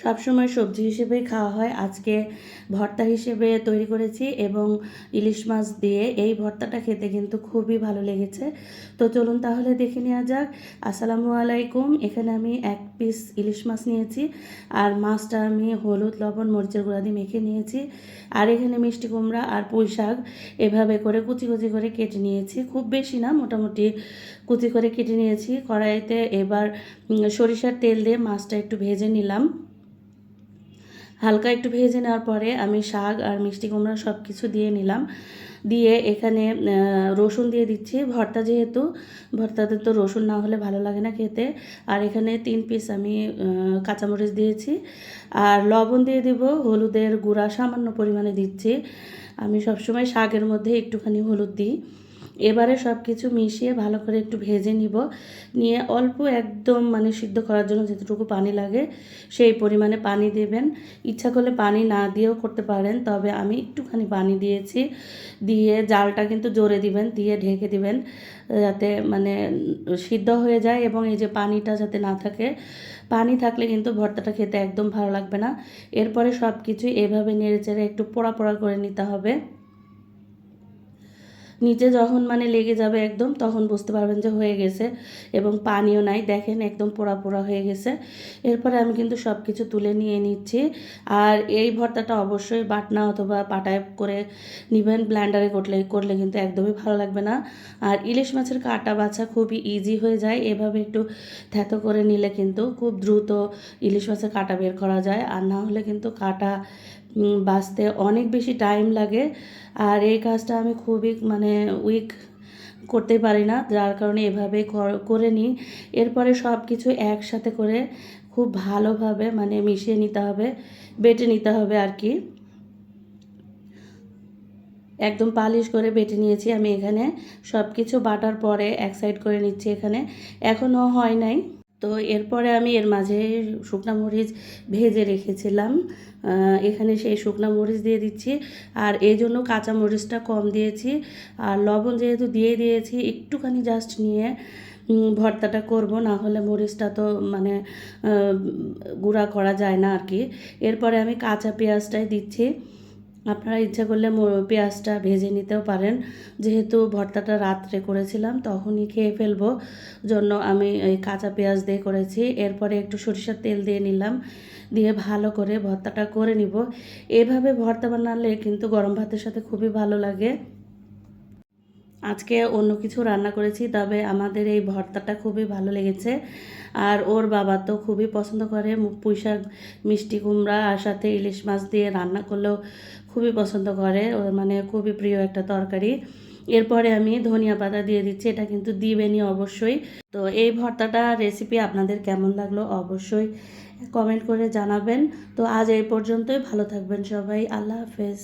সবসময় সবজি হিসেবেই খাওয়া হয়, আজকে ভর্তা হিসেবে তৈরি করেছি এবং ইলিশ মাছ দিয়ে এই ভর্তাটা খেতে কিন্তু খুবই ভালো লেগেছে। তো চলুন তাহলে দেখে নেওয়া যাক। আসসালামু আলাইকুম। এখানে আমি 1 পিস ইলিশ মাছ নিয়েছি, আর মাছটা আমি হলুদ লবণ মরিচের গুঁড়া দিয়ে মেখে নিয়েছি। আর এখানে মিষ্টি কুমড়া আর পুঁই শাক এভাবে করে কুচি কুচি করে কেটে নিয়েছি, খুব বেশি না, মোটামুটি কুচি করে কেটে নিয়েছি। কড়াইতে এবার সরিষার তেল দিয়ে মাছটা একটু ভেজে নিলাম। হালকা একটু ভেজে নেওয়ার পরে আমি শাক আর মিষ্টি কুমড়া সব কিছু দিয়ে নিলাম। দিয়ে এখানে রসুন দিয়ে দিচ্ছি, ভর্তা যেহেতু, ভর্তাতে তো রসুন না হলে ভালো লাগে না খেতে। আর এখানে 3 পিস আমি কাঁচামরিচ দিয়েছি, আর লবণ দিয়ে দেব, হলুদের গুঁড়া সামান্য পরিমাণে দিচ্ছি। আমি সবসময় শাকের মধ্যে একটুখানি হলুদ দিই। এবারে সব কিছু মিশিয়ে ভালো করে একটু ভেজে নিব। নিয়ে অল্প একদম মানে সিদ্ধ করার জন্য যেতটুকু পানি লাগে সেই পরিমাণে পানি দেবেন। ইচ্ছা করলে পানি না দিয়েও করতে পারেন, তবে আমি একটুখানি পানি দিয়েছি। দিয়ে জালটা কিন্তু জোরে দিবেন, দিয়ে ঢেকে দিবেন যাতে মানে সিদ্ধ হয়ে যায়, এবং এই যে পানিটা যাতে না থাকে। পানি থাকলে কিন্তু ভর্তাটা খেতে একদম ভালো লাগবে না। এরপরে সব কিছু এভাবে নেড়েচেড়ে একটু পোড়া পোড়া করে নিতে হবে। নিচে যখন মানে লেগে যাবে একদম, তখন বুঝতে পারবেন যে হয়ে গেছে, এবং পানিও নাই, দেখেন একদম পোড়া পোড়া হয়ে গেছে। এরপরে আমি কিন্তু সব কিছু তুলে নিয়ে নিচ্ছি। আর এই ভর্তাটা অবশ্যই বাটনা অথবা পাটায় করে নেবেন, ব্লেন্ডারে করলে কিন্তু একদমই ভালো লাগবে না। আর ইলিশ মাছের কাটা বাছা খুবই ইজি হয়ে যায়, এভাবে একটু থ্যাতো করে নিলে কিন্তু খুব দ্রুত ইলিশ মাছের কাটা বের করা যায়, আর না হলে কিন্তু কাটা বাছতে অনেক বেশি টাইম লাগে। আর এই কাজটা আমি খুবই মানে উইক করতে পারি না, যার কারণে এভাবে করে নিই। এরপরে সব কিছু একসাথে করে খুব ভালোভাবে মানে মিশিয়ে নিতে হবে, বেটে নিতে হবে আর কি। একদম পালিশ করে বেটে নিয়েছি আমি এখানে। সব কিছু বাটার পরে এক সাইড করে নিচ্ছি, এখানে এখনও হয় নাই। তো এরপরে আমি এর মাঝে শুকনো মরিচ ভেজে রেখেছিলাম, এখানে সেই শুকনো মরিচ দিয়ে দিচ্ছি। আর এই জন্য কাঁচা মরিচটা কম দিয়েছি। আর লবণ যেহেতু দিয়ে দিয়েছি, একটুখানি জাস্ট নিয়ে ভর্তাটা করব, না হলে মরিচটা তো মানে গুঁড়া করা যায় না আর কি। এরপরে আমি কাঁচা পেঁয়াজটাই দিচ্ছি। আপনারা ইচ্ছা করলে পেঁয়াজটা ভেজে নিতেও পারেন, যেহেতু ভর্তাটা রাত্রে করেছিলাম তখনই খেয়ে ফেলবো, জন্য আমি এই কাঁচা পেঁয়াজ দিয়ে করেছি। এরপরে একটু সরিষার তেল দিয়ে নিলাম, দিয়ে ভালো করে ভর্তাটা করে নিব। এভাবে ভর্তা বানালে কিন্তু গরম ভাতের সাথে খুবই ভালো লাগে। আজকে অন্য কিছু রান্না করেছি, তবে আমাদের এই ভর্তাটা খুবই ভালো লেগেছে। আর ওর বাবা তো খুবই পছন্দ করে, পুঁইশাক মিষ্টি কুমড়া আর সাথে ইলিশ মাছ দিয়ে রান্না করলেও খুবই পছন্দ করে, ওর মানে খুবই প্রিয় একটা তরকারি। এরপরে আমি ধনিয়া পাতা দিয়ে দিচ্ছি, এটা কিন্তু দিবেনই অবশ্যই। তো এই ভর্তাটা রেসিপি আপনাদের কেমন লাগলো অবশ্যই কমেন্ট করে জানাবেন। তো আজ এই পর্যন্তই, ভালো থাকবেন সবাই, আল্লাহ হাফেজ।